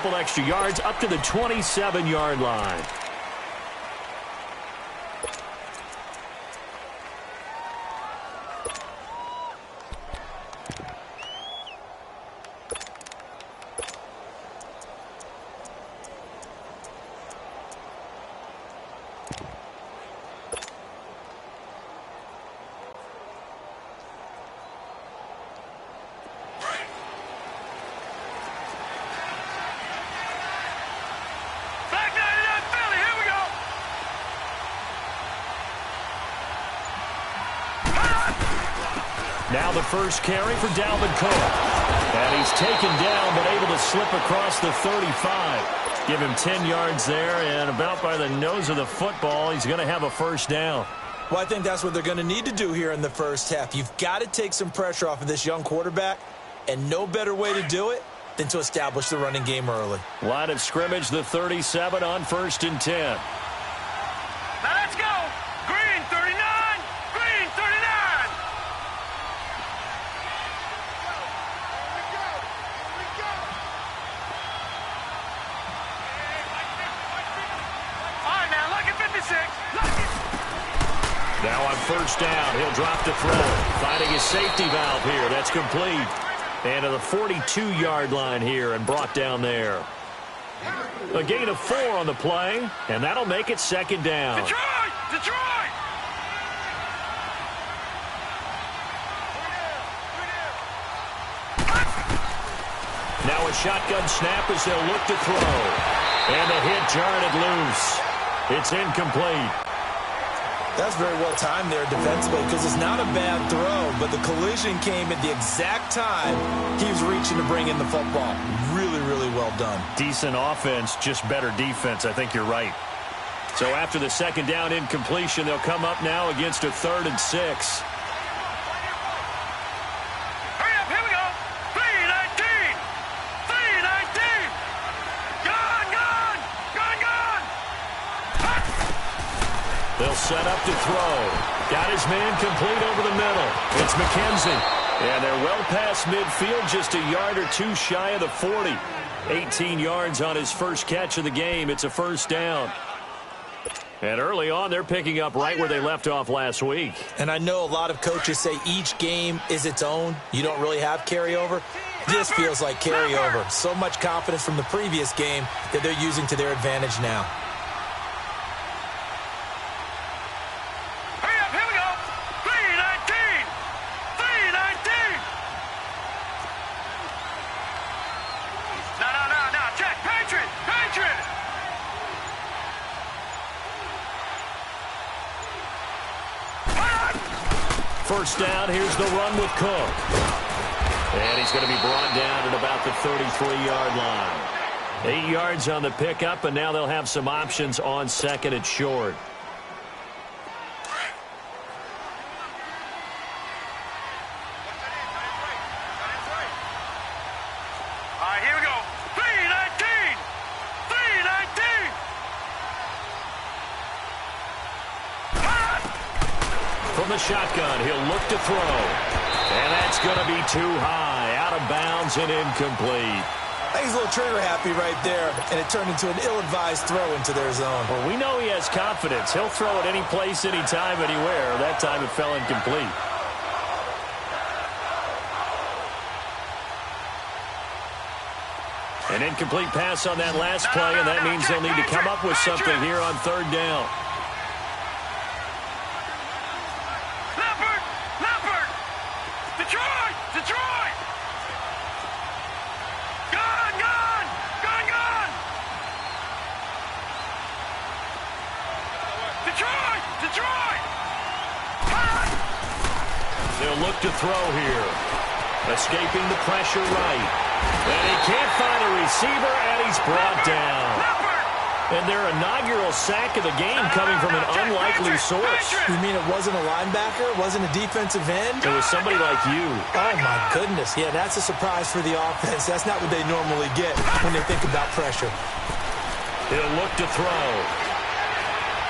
couple extra yards up to the 27-yard line. Now the first carry for Dalvin Cook. And he's taken down, but able to slip across the 35. Give him 10 yards there, and about by the nose of the football, he's going to have a first down. Well, I think that's what they're going to need to do here in the first half. You've got to take some pressure off of this young quarterback, and no better way to do it than to establish the running game early. Line of scrimmage, the 37 on 1st and 10. Now let's go. Green 39. Green 39. All right, now look at 56. Now on first down, he'll drop to throw. Finding his safety valve here. That's complete. And to the 42-yard line here and brought down there. A gain of 4 on the play, and that'll make it second down. Detroit! Detroit! Now a shotgun snap as they'll look to throw. And the hit jarred it loose. It's incomplete. That's very well timed there defensively because it's not a bad throw, but the collision came at the exact time he was reaching to bring in the football. Really, really well done. Decent offense, just better defense. I think you're right. So after the second down incompletion, they'll come up now against a 3rd and 6. Hurry up, here we go. 319. 319. Gone, gone. Gone, gone. They'll set up to throw. Got his man complete over the middle. It's McKenzie. And they're well past midfield, just a yard or 2 shy of the 40. 18 yards on his first catch of the game. It's a first down. And early on, they're picking up right where they left off last week. And I know a lot of coaches say each game is its own. You don't really have carryover. This feels like carryover. So much confidence from the previous game that they're using to their advantage now. Hurry up, here we go. 319. 319. No. Check. Patriot. Patriot. First down, here's the run with Cook. And he's going to be brought down at about the 33-yard line. 8 yards on the pickup, and now they'll have some options on second and short. All right, here we go. 319. 319. From the shotgun, he'll look to throw. And that's going to be too high, out of bounds and incomplete. I think he's a little trigger happy right there, and it turned into an ill-advised throw into their zone. Well, we know he has confidence. He'll throw it any place, anytime, anywhere. That time it fell incomplete. An incomplete pass on that last play, and that means they'll need to come up with something here on 3rd down. Detroit! Detroit! Gone, gone! Gone, gone! Detroit! Detroit! They'll look to throw here. Escaping the pressure right. And he can't find a receiver, and he's brought down. And their inaugural sack of the game coming from an unlikely source. You mean it wasn't a linebacker? It wasn't a defensive end? It was somebody like you. Oh, my goodness. Yeah, that's a surprise for the offense. That's not what they normally get when they think about pressure. He'll look to throw.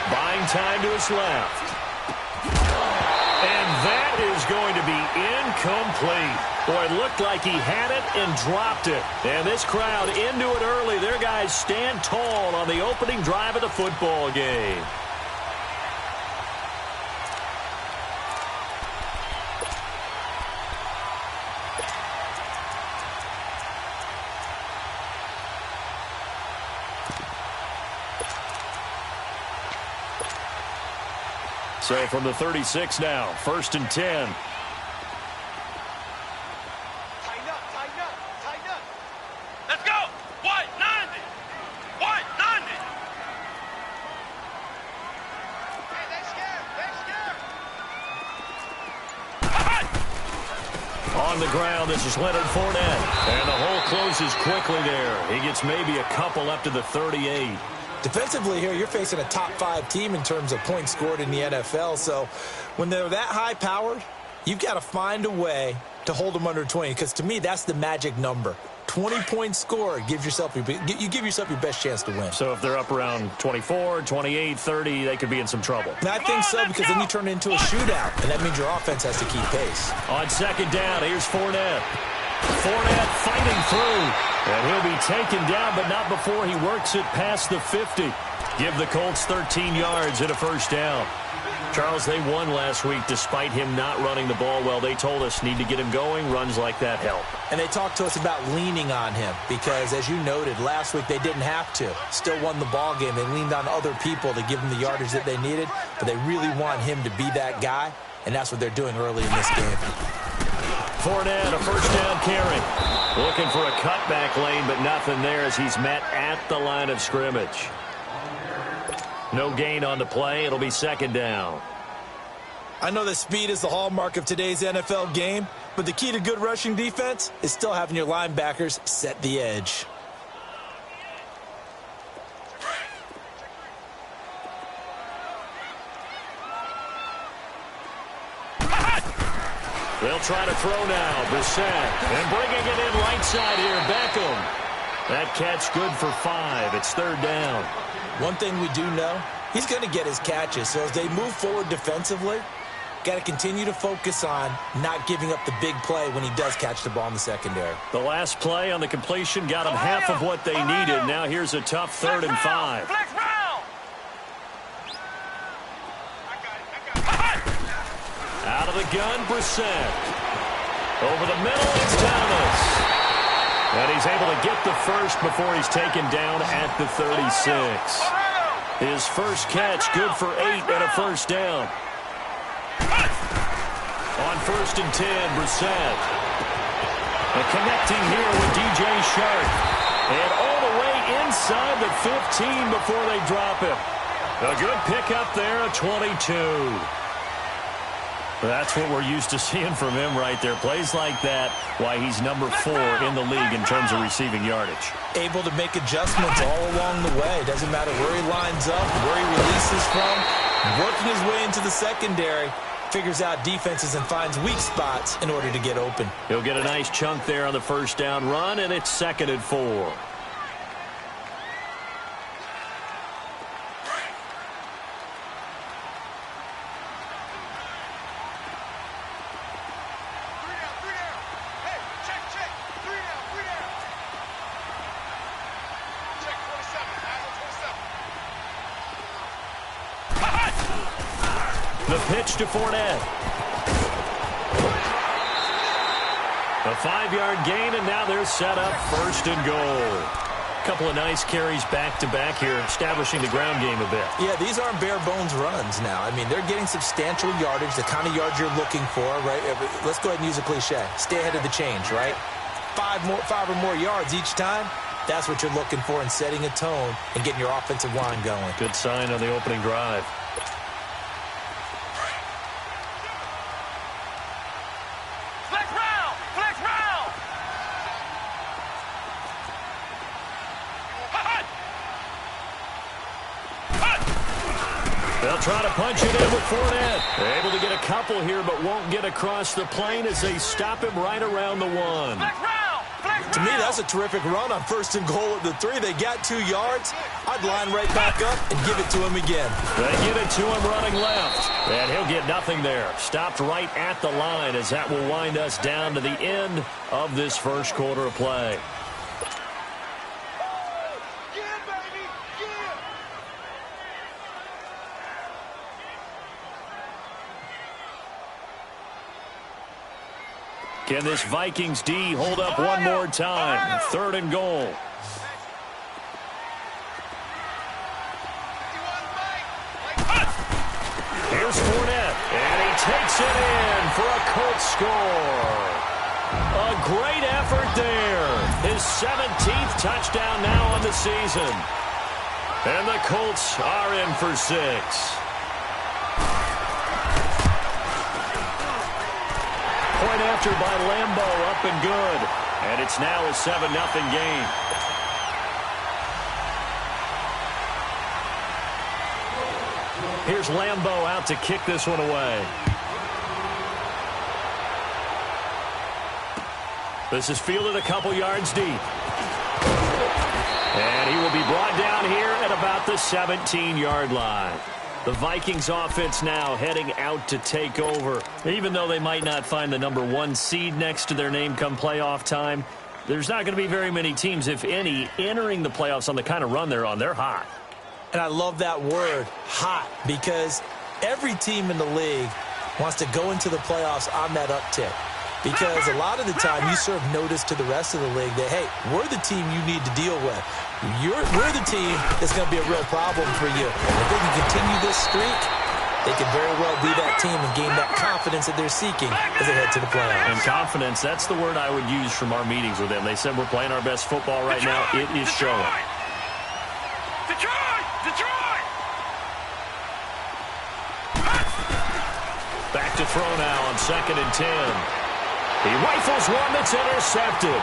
Buying time to his left. And that that is going to be incomplete. Boy, it looked like he had it and dropped it. And this crowd into it early. Their guys stand tall on the opening drive of the football game. So from the 36 now, 1st and 10. Tighten up, tighten up, tighten up. Let's go. White 90. White 90. Hey, they're scared. They're scared. On the ground, this is Leonard Fournette. And the hole closes quickly there. He gets maybe a couple up to the 38. Defensively here, you're facing a top-5 team in terms of points scored in the NFL. So when they're that high-powered, you've got to find a way to hold them under 20. Because to me, that's the magic number. 20 points scored, you give yourself your best chance to win. So if they're up around 24, 28, 30, they could be in some trouble. And I think so, because then you turn it into a shootout, and that means your offense has to keep pace. On 2nd down, here's Fournette. Fournette fighting through. And he'll be taken down, but not before he works it past the 50. Give the Colts 13 yards and a 1st down. Charles, they won last week despite him not running the ball well. They told us need to get him going. Runs like that help. And they talked to us about leaning on him because, as you noted, last week they didn't have to. Still won the ball game. They leaned on other people to give them the yardage that they needed, but they really want him to be that guy, and that's what they're doing early in this game. Fournette, a 1st down carry. Looking for a cutback lane, but nothing there as he's met at the line of scrimmage. No gain on the play. It'll be 2nd down. I know that speed is the hallmark of today's NFL game, but the key to good rushing defense is still having your linebackers set the edge. They'll try to throw now. Brissett. And bringing it in right side here, Beckham. That catch good for 5. It's 3rd down. One thing we do know, he's going to get his catches. So as they move forward defensively, got to continue to focus on not giving up the big play when he does catch the ball in the secondary. The last play on the completion got him half of what they needed. Now here's a tough 3rd and 5. Flex round. Out of the gun, Brissett. Over the middle, it's Thomas. And he's able to get the first before he's taken down at the 36. His first catch, good for 8 and a 1st down. On 1st and 10, Brissett. And connecting here with DJ Shark. And all the way inside the 15 before they drop it. A good pickup there, a 22. That's what we're used to seeing from him right there. Plays like that, why he's number 4 in the league in terms of receiving yardage. Able to make adjustments all along the way. Doesn't matter where he lines up, where he releases from. Working his way into the secondary, figures out defenses and finds weak spots in order to get open. He'll get a nice chunk there on the 1st down run, and it's 2nd and 4. The pitch to Fournette. A 5-yard gain, and now they're set up 1st and goal. Couple of nice carries back-to-back here, establishing the ground game a bit. Yeah, these aren't bare-bones runs now. I mean, they're getting substantial yardage, the kind of yards you're looking for, right? Let's go ahead and use a cliche. Stay ahead of the change, right? 5 or more yards each time. That's what you're looking for in setting a tone and getting your offensive line going. Good sign on the opening drive. They'll try to punch it in with Fournette. They're able to get a couple here, but won't get across the plane as they stop him right around the 1. Flex round! Flex To me, that's a terrific run on 1st and goal at the 3. They got 2 yards. I'd line right back up and give it to him again. They give it to him running left, and he'll get nothing there. Stopped right at the line as that will wind us down to the end of this first quarter of play. Can this Vikings D hold up one more time? 3rd and goal. Here's Fournette, and he takes it in for a Colts score. A great effort there. His 17th touchdown now on the season. And the Colts are in for 6. Point after by Lambeau, up and good. And it's now a 7-0 game. Here's Lambeau out to kick this one away. This is fielded a couple yards deep. And he will be brought down here at about the 17-yard line. The Vikings offense now heading out to take over. Even though they might not find the number 1 seed next to their name come playoff time, there's not going to be very many teams, if any, entering the playoffs on the kind of run they're on. They're hot. And I love that word, hot, because every team in the league wants to go into the playoffs on that uptick. Because a lot of the time you serve notice to the rest of the league that, hey, we're the team you need to deal with. We're the team that's going to be a real problem for you. And if they can continue this streak, they could very well be that team and gain that confidence that they're seeking as they head to the playoffs. And confidence, that's the word I would use from our meetings with them. They said we're playing our best football right now. It is showing. Detroit! Back to throw now on 2nd and 10. He rifles one that's intercepted.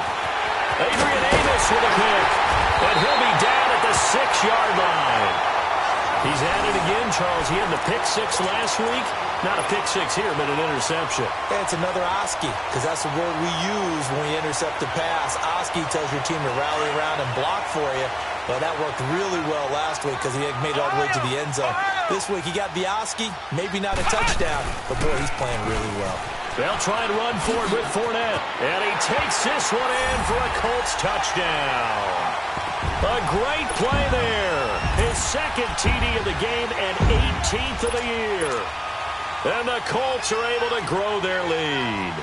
Adrian Amos with a pick. And he'll be down at the 6-yard line. He's at it again, Charles. He had the pick 6 last week. Not a pick 6 here, but an interception. Yeah, it's another Oski, because that's the word we use when we intercept the pass. Oski tells your team to rally around and block for you. Well, that worked really well last week because he had made it all the way to the end zone. This week he got the Oski, maybe not a touchdown, but boy, he's playing really well. They'll try and run forward with Fournette. And he takes this one in for a Colts touchdown. A great play there. His 2nd TD of the game and 18th of the year. And the Colts are able to grow their lead.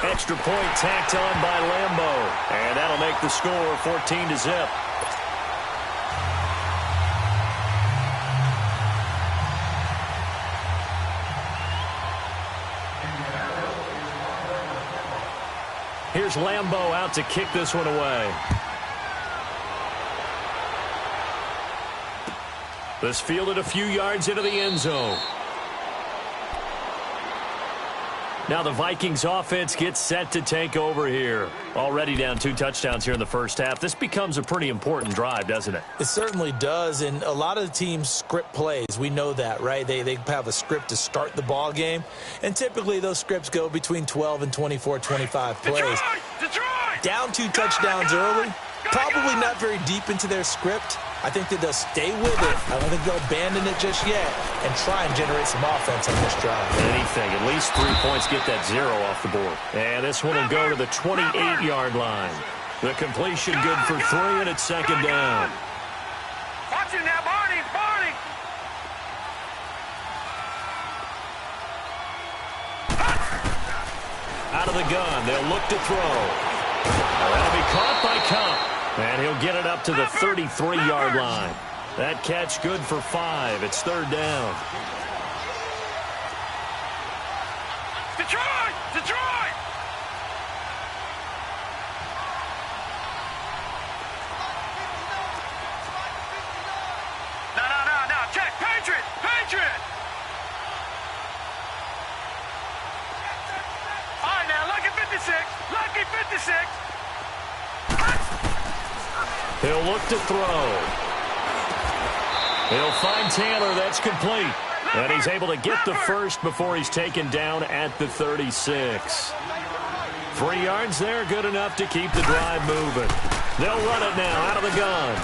Extra point tacked on by Lambeau. And that'll make the score 14-0. Here's Lambeau out to kick this one away. This fielded a few yards into the end zone. Now the Vikings offense gets set to take over here. Already down 2 touchdowns here in the first half. This becomes a pretty important drive, doesn't it? It certainly does, and a lot of the teams script plays. We know that, right? They have a script to start the ball game, and typically those scripts go between 12 and 24, 25 plays. Detroit! Down 2 touchdowns early, probably not very deep into their script. I think that they'll stay with it. I don't think they'll abandon it just yet and try and generate some offense on this drive. Anything. At least 3 points, get that 0 off the board. And this one will go to the 28-yard line. The completion good for 3, and it's 2nd down. Watch it now, Barney! Out of the gun. They'll look to throw. That'll be caught by Cup. And he'll get it up to the 33-yard line. That catch good for 5. It's 3rd down. Detroit! No. Check. Patriot! All right, now, lucky 56. He'll look to throw. He'll find Taylor. That's complete. And he's able to get the first before he's taken down at the 36. 3 yards there, good enough to keep the drive moving. They'll run it now out of the gun.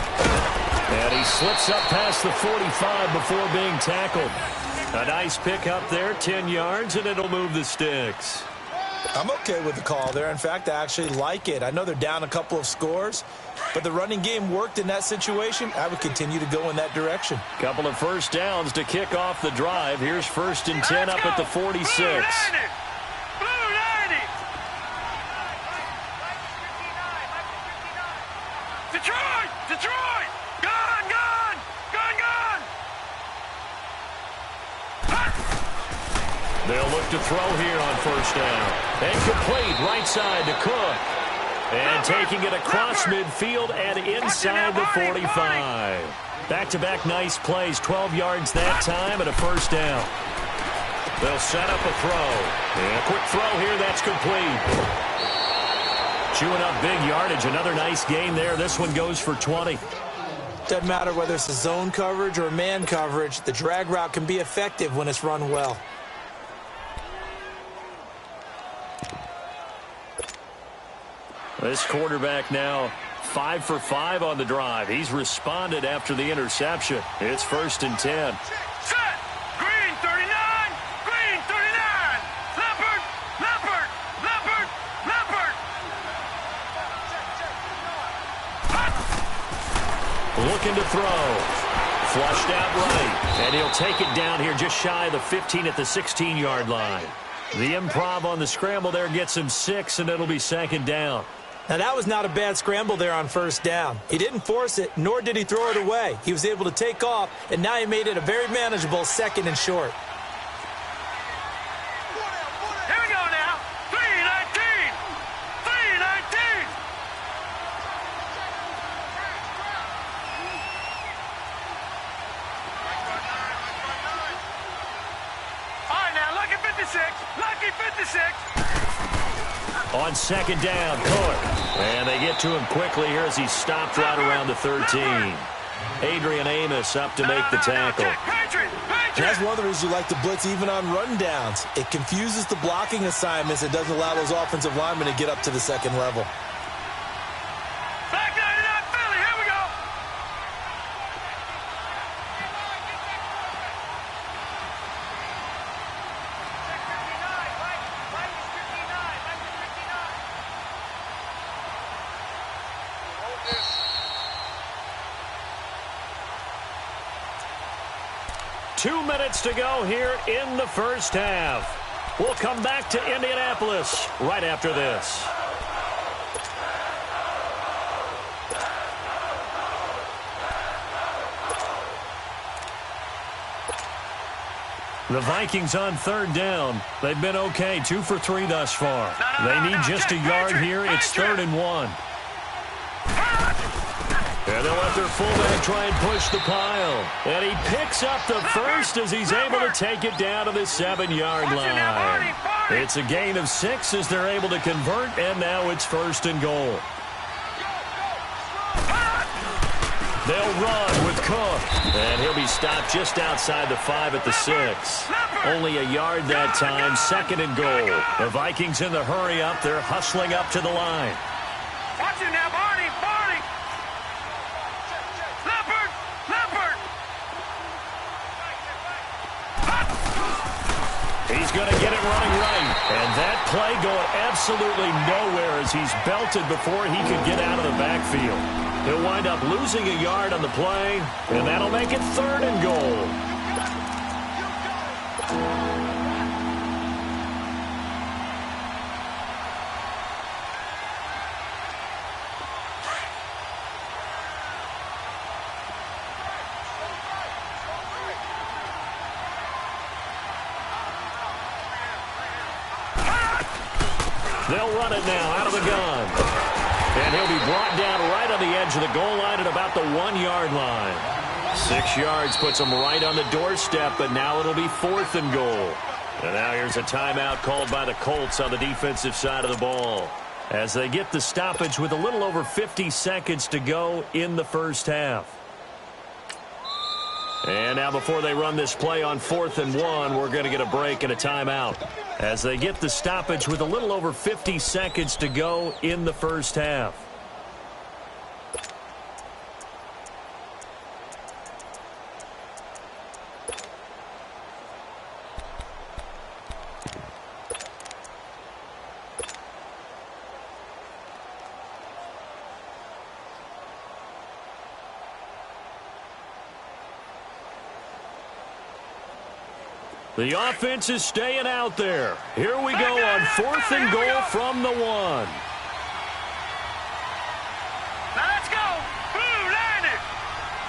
And he slips up past the 45 before being tackled. A nice pick up there, 10 yards, and it'll move the sticks. I'm okay with the call there. In fact, I actually like it. I know they're down a couple of scores, but the running game worked in that situation. I would continue to go in that direction. Couple of first downs to kick off the drive. Here's 1st and 10 up at the 46. Blue 90. Detroit! Detroit! Gone! Gone! Gone! Gone! They'll look to throw here on 1st down. And complete right side to Cook. And taking it across midfield and inside the 45. Back-to-back nice plays, 12 yards that time and a 1st down. They'll set up a throw. And a quick throw here, that's complete. Chewing up big yardage, another nice gain there. This one goes for 20. Doesn't matter whether it's a zone coverage or man coverage, the drag route can be effective when it's run well. This quarterback now 5 for 5 on the drive. He's responded after the interception. It's 1st and 10. Set! Green 39! Green 39! Leopard! Leopard! Leopard! Leopard! Looking to throw. Flushed out right. And he'll take it down here just shy of the 15 at the 16-yard line. The improv on the scramble there gets him 6, and it'll be 2nd down. Now, that was not a bad scramble there on 1st down. He didn't force it, nor did he throw it away. He was able to take off, and now he made it a very manageable 2nd and short. Here we go now! 319! 319! All right, now, lucky 56! Lucky 56! On 2nd down, Cook. And they get to him quickly here as he stopped right around the 13. Adrian Amos up to make the tackle. And that's one of the reasons you like to blitz even on run downs. It confuses the blocking assignments. It doesn't allow those offensive linemen to get up to the 2nd level. Back 99 Philly, here we go! Two minutes to go here in the 1st half. We'll come back to Indianapolis right after this. The Vikings on 3rd down. They've been okay, 2 for 3 thus far. They need just a yard here. It's 3rd and 1. And they'll let their fullback try and push the pile. And he picks up the 1st as he's able to take it down to the 7-yard line. It's a gain of 6 as they're able to convert, and now it's 1st and goal. They'll run with Cook. And he'll be stopped just outside the 5 at the 6. Only a yard that time, 2nd and goal. The Vikings in the hurry up. They're hustling up to the line. Watch it now, Barney! Barney! Leopard! Leopard! He's going to get it running right. And that play going absolutely nowhere as he's belted before he could get out of the backfield. He'll wind up losing a yard on the play, and that'll make it 3rd and goal. They'll run it now out of the gun. And he'll be brought down right on the edge of the goal line at about the 1-yard line. 6 yards puts him right on the doorstep, but now it'll be 4th and goal. And now here's a timeout called by the Colts on the defensive side of the ball, as they get the stoppage with a little over 50 seconds to go in the 1st half. And now before they run this play on 4th and 1, we're going to get a break and a timeout as they get the stoppage with a little over 50 seconds to go in the first half. The offense is staying out there. Here we go on 4th and goal from the 1. Now let's go. Blue line it.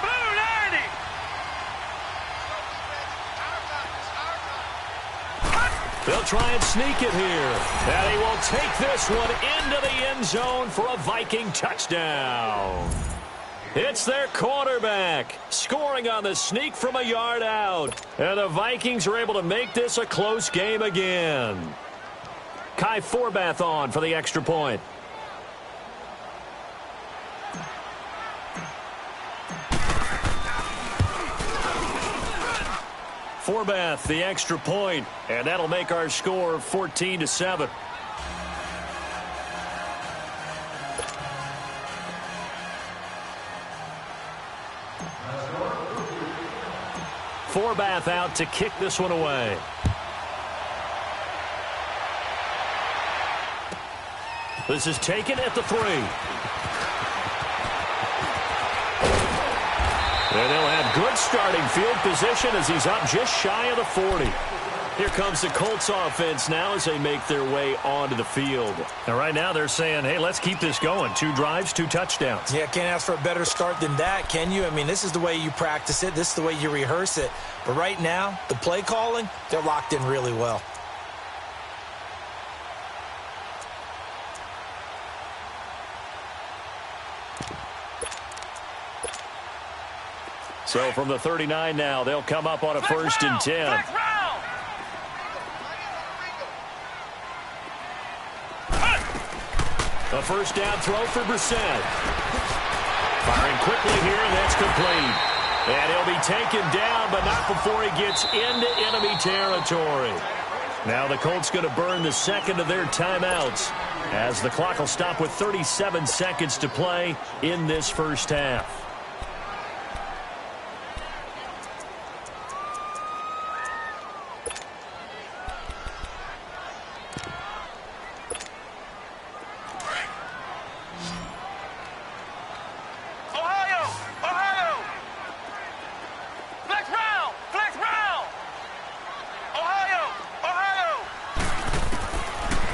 Blue line it. They'll try and sneak it here. And he will take this one into the end zone for a Viking touchdown. It's their quarterback scoring on the sneak from a yard out. And the Vikings are able to make this a close game again. Kai Forbath on for the extra point. Forbath, the extra point, and that'll make our score 14-7. Forbath out to kick this one away. This is taken at the 3. And they'll have good starting field position as he's up just shy of the 40. Here comes the Colts offense now as they make their way onto the field. And right now they're saying, hey, let's keep this going. 2 drives, 2 touchdowns. Yeah, can't ask for a better start than that, can you? I mean, this is the way you practice it. This is the way you rehearse it. But right now, the play calling, they're locked in really well. So from the 39 now, they'll come up on a 1st and 10. A first down throw for Brissett. Firing quickly here, and that's complete. And he'll be taken down, but not before he gets into enemy territory. Now the Colts going to burn the second of their timeouts as the clock will stop with 37 seconds to play in this first half.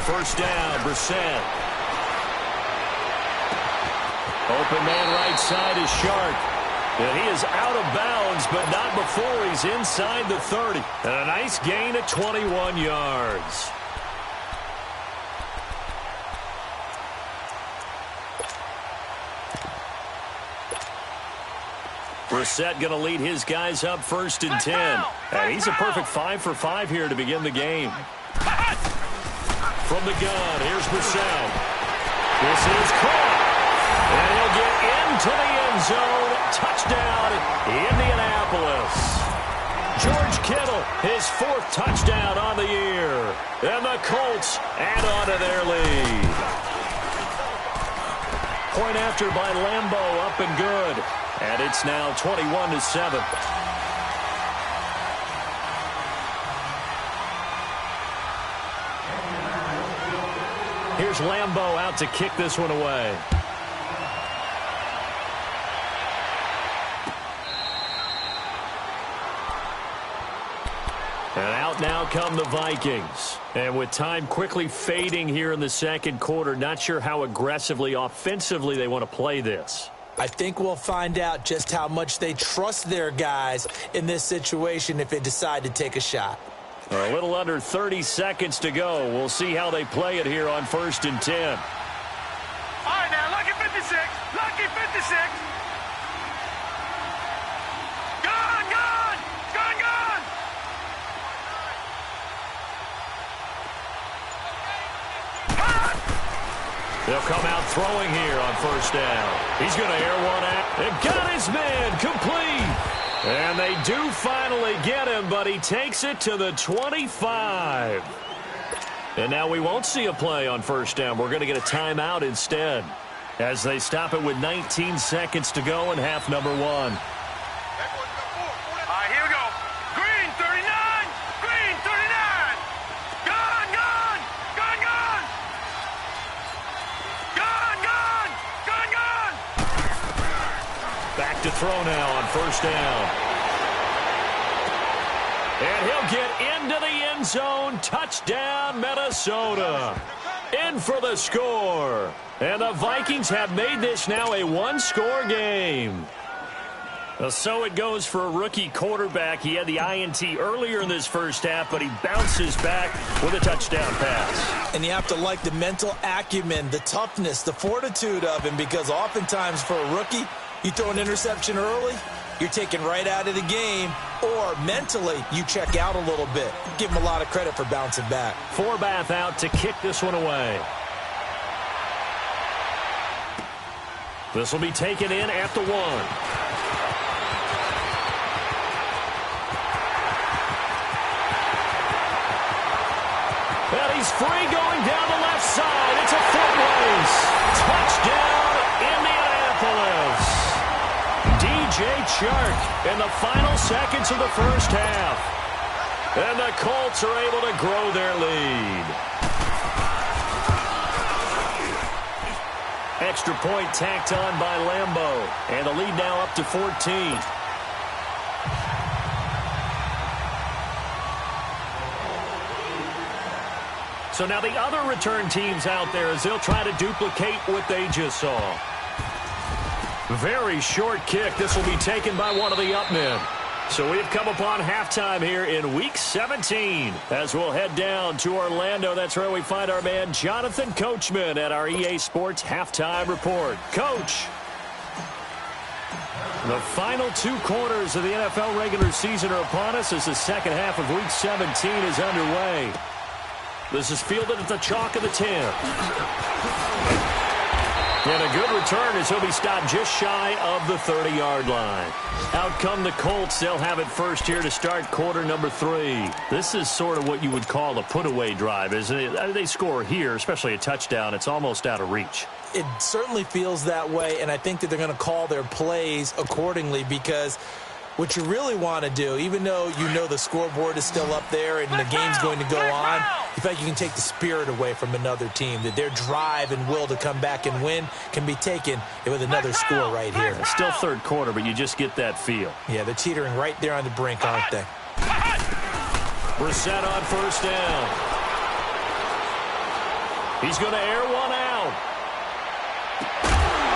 First down, Brissett. Open man right side is Shark. And he is out of bounds, but not before he's inside the 30. And a nice gain of 21 yards. Brissett going to lead his guys up 1st and 10. And he's a perfect 5 for 5 here to begin the game. From the gun, here's Brissett. This is caught. And he'll get into the end zone. Touchdown, Indianapolis. George Kittle, his 4th touchdown on the year. And the Colts add on to their lead. Point after by Lambeau, up and good. And it's now 21-7. Here's Lambeau out to kick this one away. And out now come the Vikings. And with time quickly fading here in the second quarter, not sure how aggressively, offensively they want to play this. I think we'll find out just how much they trust their guys in this situation if they decide to take a shot. A little under 30 seconds to go. We'll see how they play it here on 1st and 10. All right, now, lucky 56. Lucky 56. Gone, gone. Gone, gone. They'll come out throwing here on 1st down. He's going to air one out and got his man complete. And they do finally get him, but he takes it to the 25. And now we won't see a play on first down. We're going to get a timeout instead as they stop it with 19 seconds to go in half number 1. All right, here we go. Green 39. Green 39. Gone, gone. Gone, gone. Gone, gone. Gone, gone. Back to throw now on first down. And he'll get into the end zone. Touchdown, Minnesota. In for the score. And the Vikings have made this now a one-score game. So it goes for a rookie quarterback. He had the INT earlier in this first half, but he bounces back with a touchdown pass. And you have to like the mental acumen, the toughness, the fortitude of him, because oftentimes for a rookie, you throw an interception early, you're taken right out of the game, or mentally you check out a little bit. Give him a lot of credit for bouncing back. Forbath out to kick this one away. This will be taken in at the 1. And he's free going down the left side. It's a foot race. Touchdown, Indianapolis. DJ Chark in the final seconds of the first half. And the Colts are able to grow their lead. Extra point tacked on by Lambeau. And the lead now up to 14. So now the other return teams out there as they'll try to duplicate what they just saw. Very short kick. This will be taken by one of the up men. So we've come upon halftime here in Week 17 as we'll head down to Orlando. That's where we find our man Jonathan Coachman at our EA Sports Halftime Report. Coach, the final 2 quarters of the NFL regular season are upon us as the second half of Week 17 is underway. This is fielded at the chalk of the 10. And a good return as he'll be stopped just shy of the 30-yard line. Out come the Colts. They'll have it first here to start quarter number 3. This is sort of what you would call a put-away drive, isn't it? They score here, especially a touchdown. It's almost out of reach. It certainly feels that way, and I think that they're going to call their plays accordingly because what you really want to do, even though you know the scoreboard is still up there and the game's going to go on, you feel like you can take the spirit away from another team, that their drive and will to come back and win can be taken with another score right here. It's still third quarter, but you just get that feel. Yeah, they're teetering right there on the brink, aren't they? Brissett on first down. He's going to air one out.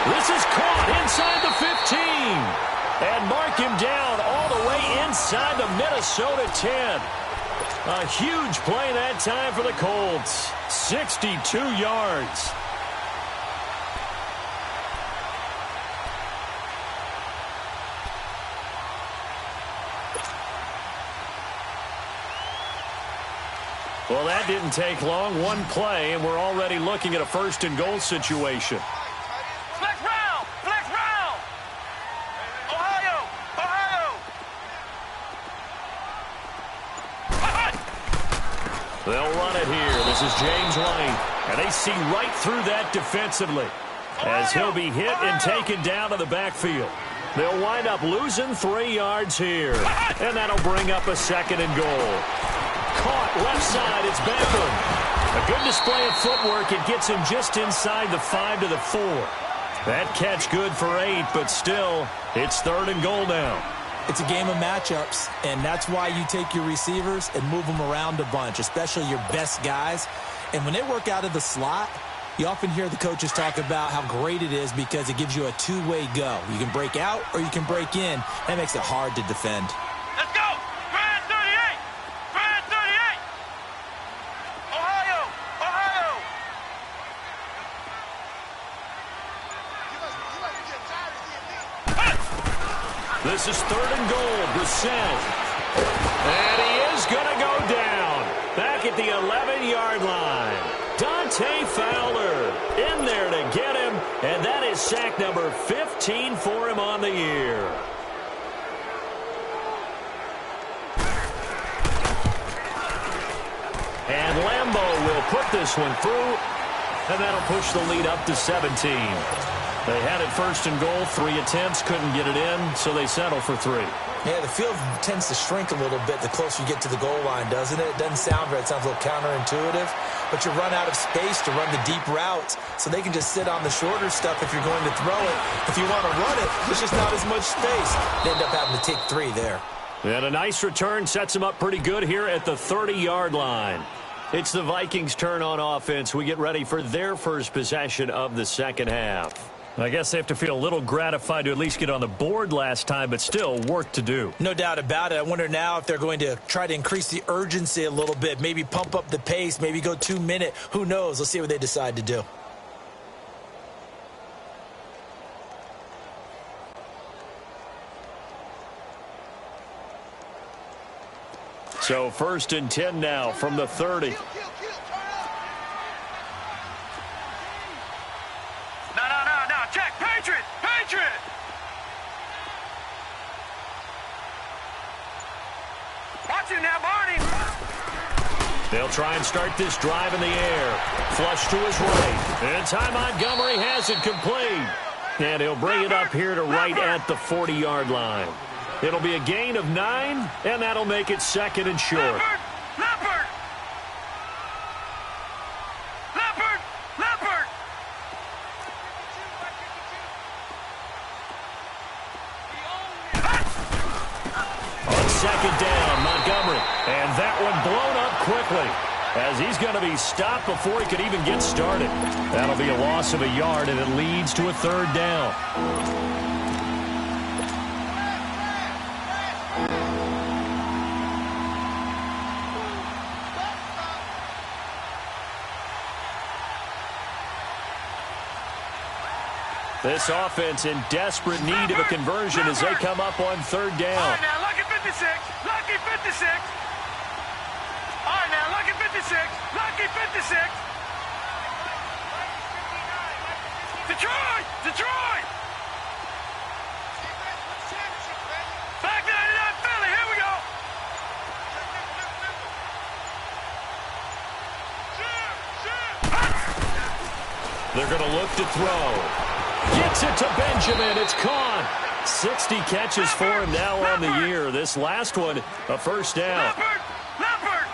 This is caught inside the 15. And mark him down all the way inside the Minnesota 10. A huge play that time for the Colts. 62 yards. Well, that didn't take long. One play, and we're already looking at a first and goal situation. Flex round! Flex round! Ohio! Ohio! They'll run it here. This is James White. And they see right through that defensively as he'll be hit and taken down to the backfield. They'll wind up losing 3 yards here. And that'll bring up a second and goal. Caught left side. It's Beckham. A good display of footwork. It gets him just inside the 5 to the 4. That catch good for 8, but still, it's third and goal now. It's a game of matchups, and that's why you take your receivers and move them around a bunch, especially your best guys. And when they work out of the slot, you often hear the coaches talk about how great it is because it gives you a two-way go. You can break out or you can break in. That makes it hard to defend. Let's go! Grand 38! Grand 38! Ohio! Ohio! This is third and goal. Brissett. And he is going to go down. Back at the 11-yard line. Dante Fowler in there to get him. And that is sack number 15 for him on the year. Romo will put this one through, and that'll push the lead up to 17. They had it first and goal, 3 attempts, couldn't get it in, so they settle for 3. Yeah, the field tends to shrink a little bit the closer you get to the goal line, doesn't it? It doesn't sound right. It sounds a little counterintuitive. But you run out of space to run the deep routes, so they can just sit on the shorter stuff if you're going to throw it. If you want to run it, there's just not as much space. They end up having to take 3 there. And a nice return sets them up pretty good here at the 30-yard line. It's the Vikings' turn on offense. We get ready for their first possession of the second half. I guess they have to feel a little gratified to at least get on the board last time, but still work to do. No doubt about it. I wonder now if they're going to try to increase the urgency a little bit, maybe pump up the pace, maybe go 2-minute. Who knows? Let's see what they decide to do. So 1st and 10 now from the 30. Check, Patriot! Patriot! Watch him now, Barney! They'll try and start this drive in the air. Flush to his right. And Ty Montgomery has it complete. And he'll bring it up here to right at the 40-yard line. It'll be a gain of 9, and that'll make it 2nd and short. Leopard! Second down, Montgomery. And that one blown up quickly as he's going to be stopped before he could even get started. That'll be a loss of a yard, and it leads to a 3rd down. This offense in desperate need of a conversion as they come up on 3rd down. All right, now, lucky 56. Lucky 56. All right, now, lucky 56. Lucky 56. Detroit! Detroit! Back 99 Philly. Here we go. They're going to look to throw. Gets it to Benjamin. It's caught. 60 catches for him now on the year. This last one, a 1st down.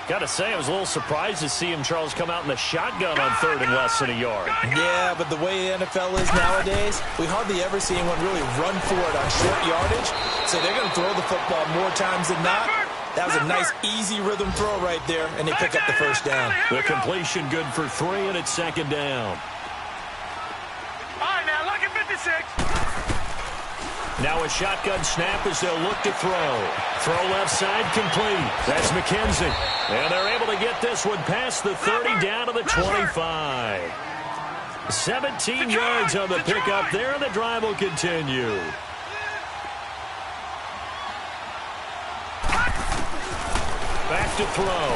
Got to say, I was a little surprised to see him, Charles, come out in the shotgun on 3rd and less than a yard. Yeah, but the way the NFL is nowadays, we hardly ever see anyone really run for it on short yardage. So they're going to throw the football more times than not. That was a nice, easy rhythm throw right there, and they pick up the 1st down. The completion good for 3, and it's 2nd down. Now a shotgun snap as they'll look to throw. Throw left side complete. That's McKenzie. And they're able to get this one past the 30 down to the 25. 17 yards on the pickup there, and the drive will continue. Back to throw.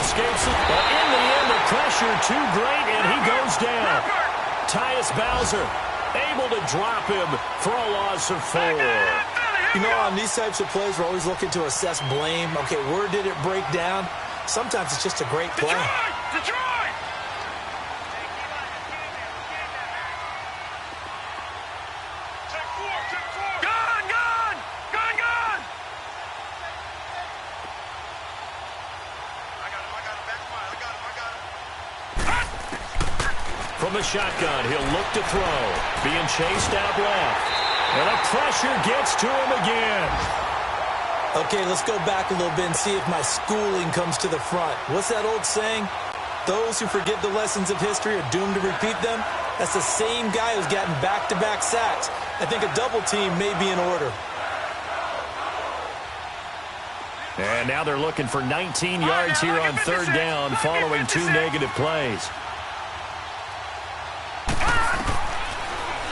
Escapes it, but in the end, the pressure too great, and he goes down. Tyus Bowser able to drop him for a loss of 4. You know, on these types of plays, we're always looking to assess blame. Okay, where did it break down? Sometimes it's just a great play. Detroit! From the shotgun, he'll look to throw. Being chased out left. And the pressure gets to him again. Okay, let's go back a little bit and see if my schooling comes to the front. What's that old saying? Those who forget the lessons of history are doomed to repeat them. That's the same guy who's gotten back-to-back sacks. I think a double team may be in order. And now they're looking for 19 yards here on 3rd down following 2 negative plays.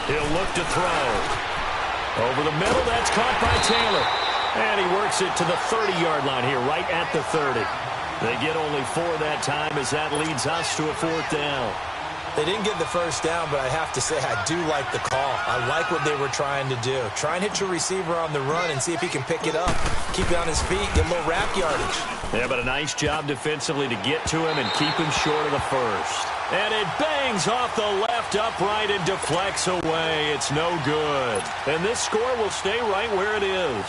He'll look to throw. Over the middle, that's caught by Taylor. And he works it to the 30-yard line here, right at the 30. They get only 4 that time as that leads us to a 4th down. They didn't get the first down, but I have to say I do like the call. I like what they were trying to do. Try and hit your receiver on the run and see if he can pick it up, keep it on his feet, get a little wrap yardage. Yeah, but a nice job defensively to get to him and keep him short of the first. And it bangs off the left upright and deflects away. It's no good. And this score will stay right where it is.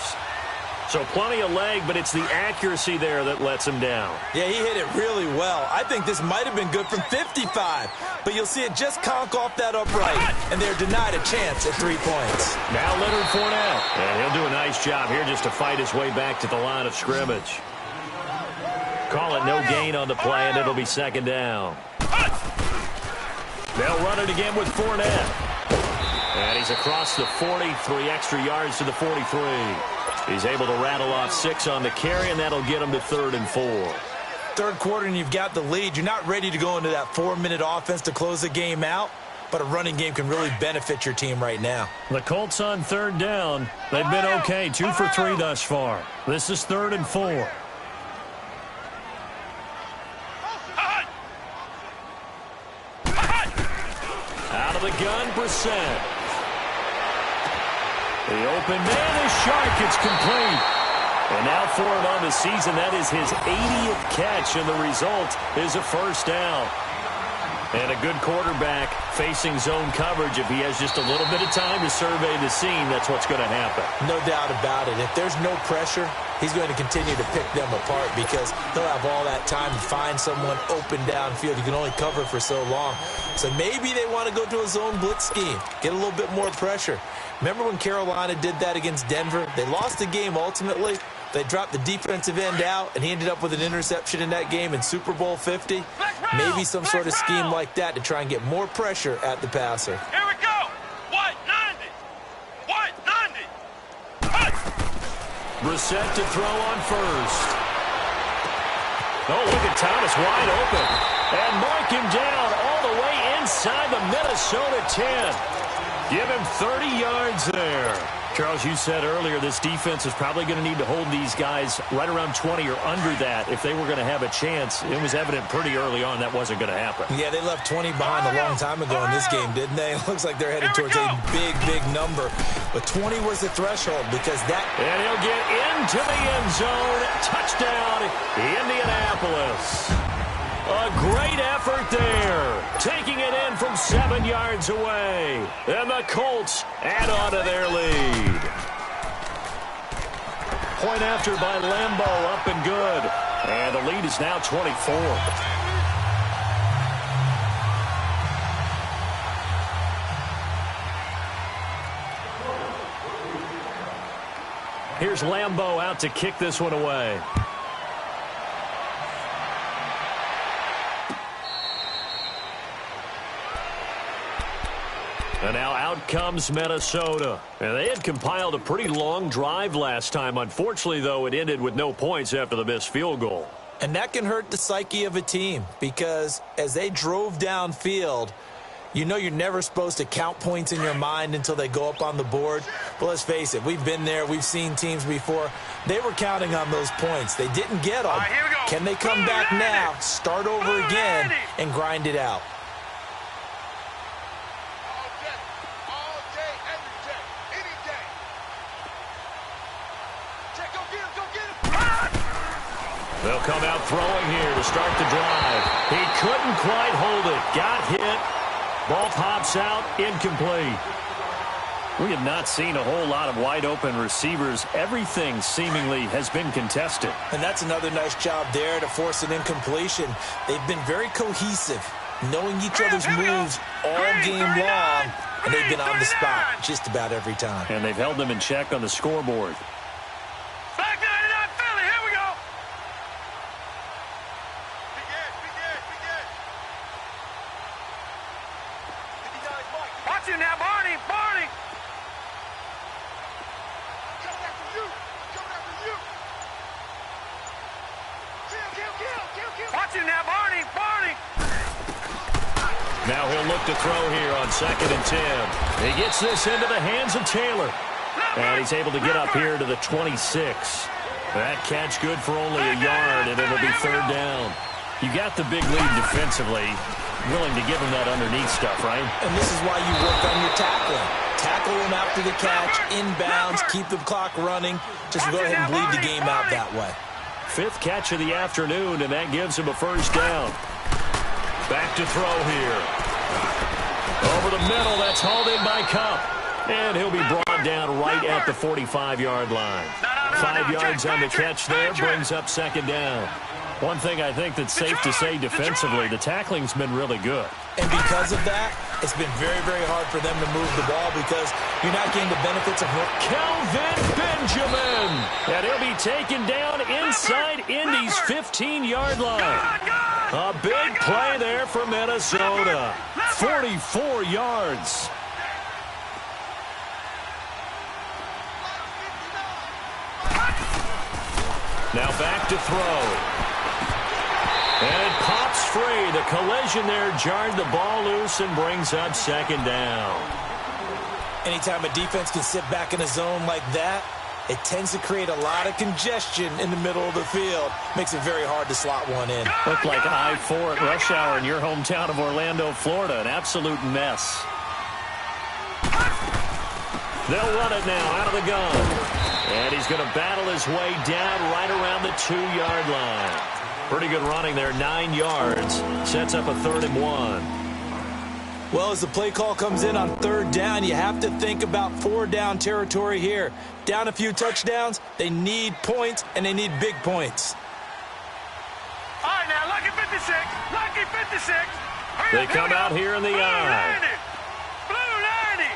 So plenty of leg, but it's the accuracy there that lets him down. Yeah, he hit it really well. I think this might have been good from 55. But you'll see it just conk off that upright, and they're denied a chance at 3 points. Now Leonard Fournette. And he'll do a nice job here just to fight his way back to the line of scrimmage. Call it no gain on the play, and it'll be second down. They'll run it again with Fournette. And he's across the 40, 3 extra yards to the 43. He's able to rattle off 6 on the carry, and that'll get him to 3rd and 4. Third quarter, and you've got the lead. You're not ready to go into that 4-minute offense to close the game out, but a running game can really benefit your team right now. The Colts on 3rd down. They've been okay, 2 for 3 thus far. This is 3rd and 4. Out of the gun, Brissett. The open man is sharp. It's complete. And now for him on the season, that is his 80th catch, and the result is a first down. And a good quarterback facing zone coverage. If he has just a little bit of time to survey the scene, that's what's going to happen. No doubt about it. If there's no pressure, he's going to continue to pick them apart because he'll have all that time to find someone open downfield. You can only cover for so long. So maybe they want to go to a zone blitz scheme, get a little bit more pressure. Remember when Carolina did that against Denver? They lost the game ultimately. They dropped the defensive end out, and he ended up with an interception in that game in Super Bowl 50. Maybe some sort of scheme like that to try and get more pressure at the passer. Here we go. White 90. White 90. Brissett to throw on first. Oh, look at Thomas wide open. And mark him down all the way inside the Minnesota 10. Give him 30 yards there. Charles, you said earlier this defense is probably going to need to hold these guys right around 20 or under that if they were going to have a chance. It was evident pretty early on that wasn't going to happen. Yeah, they left 20 behind a long time ago in this game, didn't they? It looks like they're headed towards a big, big number. But 20 was the threshold because that... And he'll get into the end zone. Touchdown, Indianapolis. A great effort there. Taking it in from 7 yards away. And the Colts add on to their lead. Point after by Lambeau, up and good. And the lead is now 24. Here's Lambeau out to kick this one away. And now out comes Minnesota. And they had compiled a pretty long drive last time. Unfortunately, though, it ended with no points after the missed field goal. And that can hurt the psyche of a team because as they drove downfield, you know you're never supposed to count points in your mind until they go up on the board. But let's face it, we've been there. We've seen teams before. They were counting on those points. They didn't get them. Right, here we go. Can they come back now, start over again, and grind it out? They'll come out throwing here to start the drive. He couldn't quite hold it. Got hit. Ball pops out. Incomplete. We have not seen a whole lot of wide open receivers. Everything seemingly has been contested. And that's another nice job there to force an incompletion. They've been very cohesive, knowing each other's moves all game long, and they've been on the spot just about every time. And they've held them in check on the scoreboard. Back 99 Philly. Here we go. Watch you now, Barney. Barney. Coming after you. Coming after you. Kill. Watch you now, Barney. Barney. Now he'll look to throw here on 2nd and 10. He gets this into the hands of Taylor. And he's able to get up here to the 26. That catch good for only a yard, and it'll be 3rd down. You got the big lead defensively. willing to give him that underneath stuff, right? And this is why you work on your tackling. Tackle him after the catch, inbounds, keep the clock running. Just go ahead and bleed the game out that way. 5th catch of the afternoon, and that gives him a first down. Back to throw here. Over the middle, that's hauled in by Cup. And he'll be brought down right at the 45-yard line. 5 yards on the catch there, brings up second down. One thing I think that's safe to say defensively, the tackling's been really good. And because of that, it's been very, very hard for them to move the ball because you're not getting the benefits of Kelvin Benjamin. And he'll be taken down inside Indy's 15-yard line. A big play there for Minnesota. 44 yards. Now back to throw. And it pops free. The collision there jarred the ball loose and brings up second down. Anytime a defense can sit back in a zone like that, it tends to create a lot of congestion in the middle of the field. Makes it very hard to slot one in. Looked like I-4 at rush hour in your hometown of Orlando, Florida. An absolute mess. They'll run it now out of the gun. And he's going to battle his way down right around the 2-yard line. Pretty good running there, 9 yards. Sets up a 3rd and 1. Well, as the play call comes in on 3rd down, you have to think about 4-down territory here. Down a few touchdowns, they need points, and they need big points. All right, now, lucky 56. Lucky 56. They come out here in the eye. Blue 90.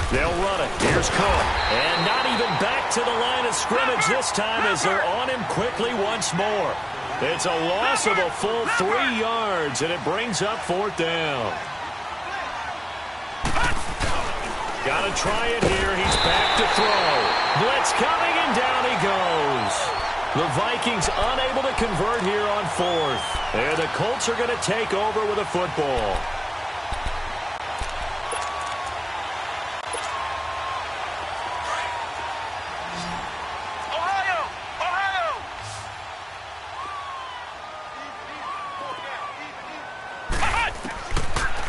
They'll run it. Here's Cook. And not even back to the line of scrimmage this time as they're on him quickly once more. It's a loss of a full 3 yards, and it brings up 4th down. Got to try it here. He's back to throw. Blitz coming, and down he goes. The Vikings unable to convert here on 4th. And the Colts are going to take over with a football.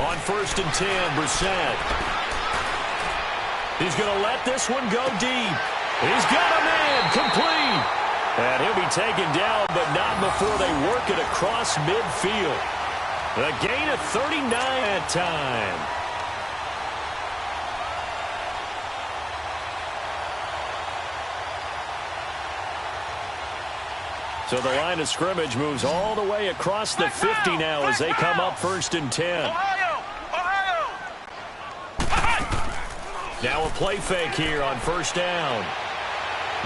On 1st and 10, Brissett. He's going to let this one go deep. He's got a man complete. And he'll be taken down, but not before they work it across midfield. A gain of 39 at time. So the line of scrimmage moves all the way across the 50 now as they come up 1st and 10. Now a play fake here on 1st down.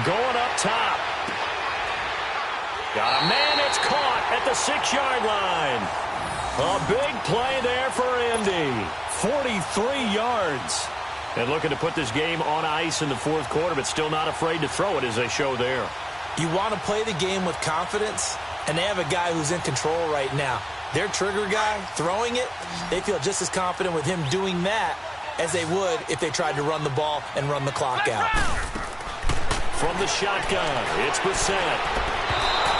Going up top. Got a man that's caught at the 6-yard line. A big play there for Indy. 43 yards. And looking to put this game on ice in the 4th quarter, but still not afraid to throw it as they show there. You want to play the game with confidence, and they have a guy who's in control right now. Their trigger guy, throwing it, they feel just as confident with him doing that as they would if they tried to run the ball and run the clock out. From the shotgun, it's Brissett.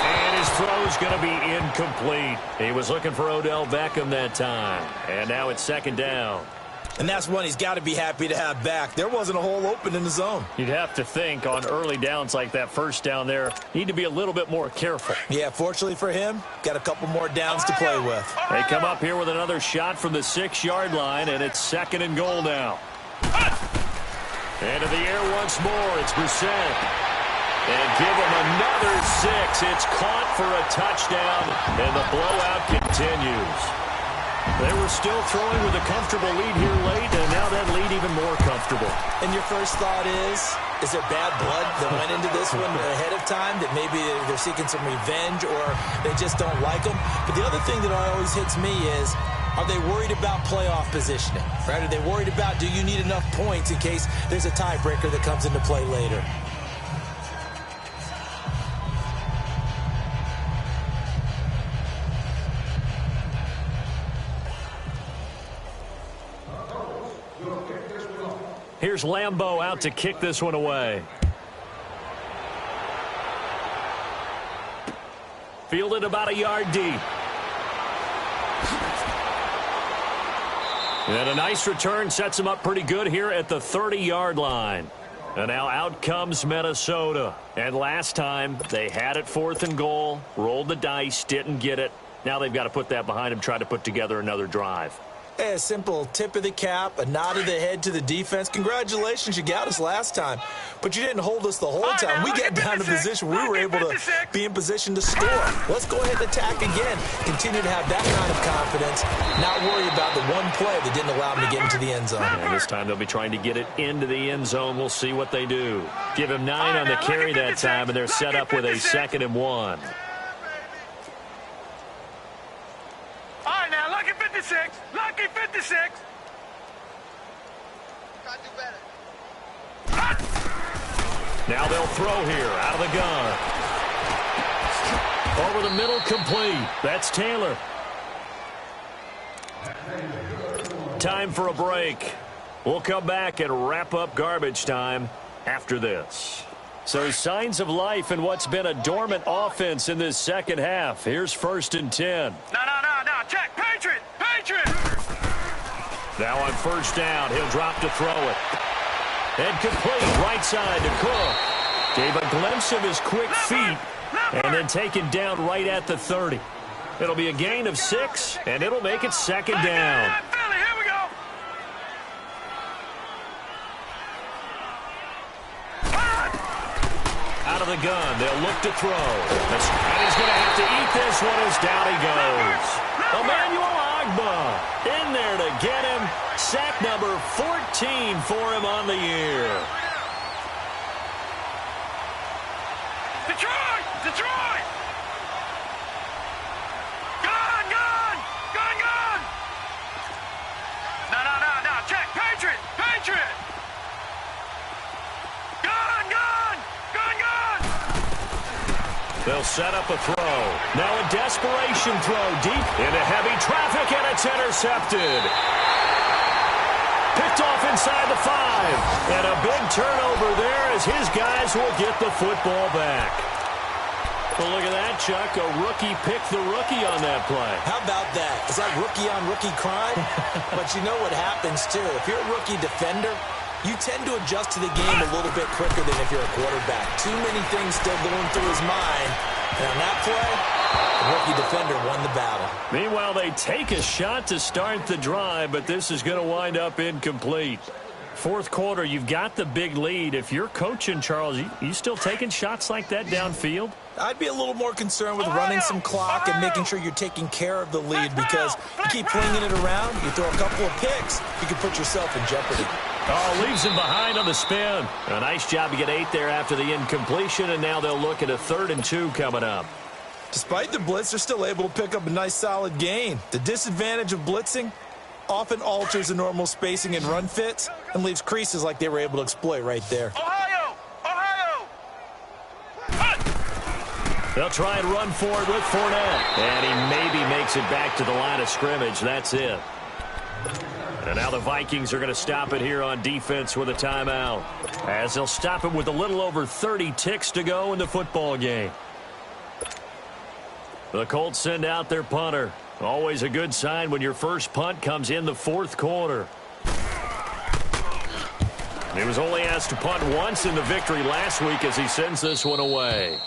And his throw's going to be incomplete. He was looking for Odell Beckham that time. And now it's 2nd down. And that's one he's got to be happy to have back. There wasn't a hole open in the zone. You'd have to think on early downs like that 1st down there, need to be a little bit more careful. Yeah, fortunately for him, got a couple more downs to play with. They come up here with another shot from the 6-yard line, and it's 2nd and goal now. Into the air once more, it's Brissett. And give him another 6. It's caught for a touchdown, and the blowout continues. They were still throwing with a comfortable lead here late, and now that lead even more comfortable. And your first thought is there bad blood that went into this one ahead of time, that maybe they're seeking some revenge or they just don't like them? But the other thing that always hits me is, are they worried about playoff positioning? Right? Are they worried about, do you need enough points in case there's a tiebreaker that comes into play later? Here's Lambeau out to kick this one away. Fielded about a yard deep. And a nice return sets him up pretty good here at the 30-yard line. And now out comes Minnesota. And last time, they had it 4th and goal, rolled the dice, didn't get it. Now they've got to put that behind them, try to put together another drive. Hey, a simple tip of the cap, a nod of the head to the defense. Congratulations, you got us last time. But you didn't hold us the whole time. We got down to position. We were able to be in position to score. Let's go ahead and attack again. Continue to have that kind of confidence. Not worry about the one play that didn't allow them to get into the end zone. And this time they'll be trying to get it into the end zone. We'll see what they do. Give him 9 on the carry that time, and they're set up with a 2nd and 1. All right, now, lucky 56. Lucky 56. Gotta do better. Now they'll throw here out of the gun. Over the middle, complete. That's Taylor. Time for a break. We'll come back and wrap up garbage time after this. So signs of life in what's been a dormant offense in this second half. Here's 1st and 10. No. Check. Patriot. Now on 1st down, he'll drop to throw it. And complete right side to Cook. Gave a glimpse of his quick feet and then taken down right at the 30. It'll be a gain of 6, and it'll make it 2nd down. Here we go. Out of the gun, they'll look to throw. And he's going to have to eat this one as down he goes. Emmanuel Ogbah in there to get him. Sack number 14 for him on the year. Detroit! Gun! No. Check. Patriot! Gun! They'll set up a throw. Now a desperation throw deep into heavy traffic, and it's intercepted. Picked off inside the 5. And a big turnover there as his guys will get the football back. Well, look at that, Chuck. A rookie picked the rookie on that play. How about that? Is that rookie-on-rookie crime? But you know what happens, too. If you're a rookie defender, you tend to adjust to the game a little bit quicker than if you're a quarterback. Too many things still going through his mind. And on that play, the rookie defender won the battle. Meanwhile, they take a shot to start the drive, but this is going to wind up incomplete. 4th quarter, you've got the big lead. If you're coaching, Charles, you still taking shots like that downfield? I'd be a little more concerned with running some clock and making sure you're taking care of the lead, because you keep flinging it around, you throw a couple of picks, you can put yourself in jeopardy. Oh, leaves him behind on the spin. A nice job to get 8 there after the incompletion, and now they'll look at a 3rd and 2 coming up. Despite the blitz, they're still able to pick up a nice solid gain. The disadvantage of blitzing often alters the normal spacing and run fits and leaves creases like they were able to exploit right there. Ohio! They'll try and run forward with Fournette. And he maybe makes it back to the line of scrimmage. That's it. And now the Vikings are going to stop it here on defense with a timeout, as they'll stop it with a little over 30 ticks to go in the football game. The Colts send out their punter. Always a good sign when your first punt comes in the 4th quarter. He was only asked to punt once in the victory last week as he sends this one away.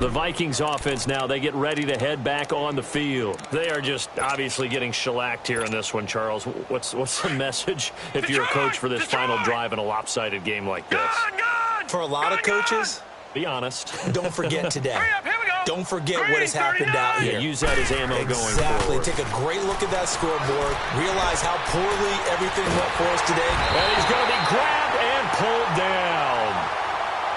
The Vikings offense now, they get ready to head back on the field. They are just obviously getting shellacked here in this one, Charles. What's the message if you're a coach for this final drive in a lopsided game like this? For a lot of coaches, be honest. Don't forget today. Hurry up, here we go. Don't forget what has happened out here. Yeah, use that as ammo going Exactly. forward. Take a great look at that scoreboard. Realize how poorly everything went for us today. And he's going to be grabbed and pulled down.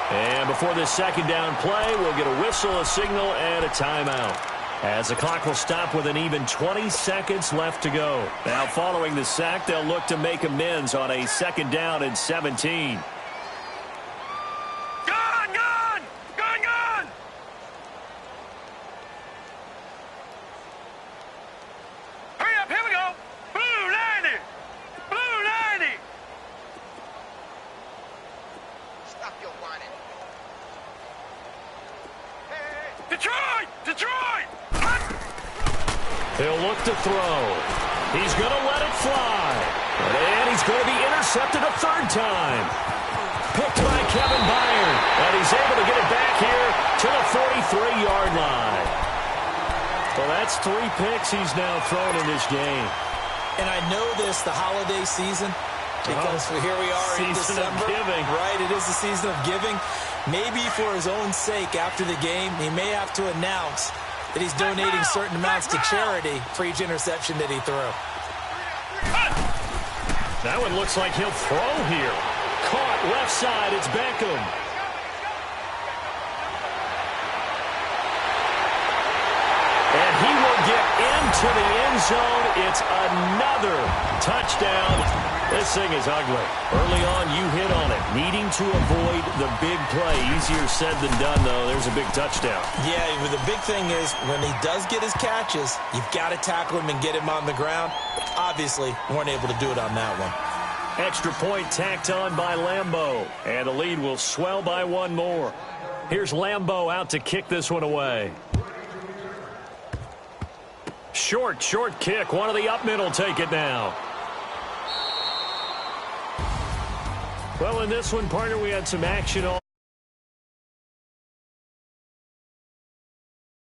And before this 2nd down play, we'll get a whistle, a signal, and a timeout, as the clock will stop with an even 20 seconds left to go. Now, following the sack, they'll look to make amends on a 2nd down and 17. They'll look to throw. He's going to let it fly. And he's going to be intercepted a third time. Picked by Kevin Byard. And he's able to get it back here to the 43-yard line. Well, that's 3 picks he's now thrown in this game. And I know this, the holiday season, because here we are in December. Season of giving. Right, it is the season of giving. Maybe for his own sake after the game, he may have to announce that he's donating certain amounts to charity for each interception that he threw. That one looks like he'll throw here. Caught left side, it's Beckham. And he will get into the end zone. It's another touchdown. This thing is ugly. Early on, you hit on it. Needing to avoid the big play. Easier said than done, though. There's a big touchdown. Yeah, but the big thing is when he does get his catches, you've got to tackle him and get him on the ground. Obviously, weren't able to do it on that one. Extra point tacked on by Lambeau. And the lead will swell by 1 more. Here's Lambeau out to kick this one away. Short kick. One of the up middle take it now. Well, in this one, partner, we had some action all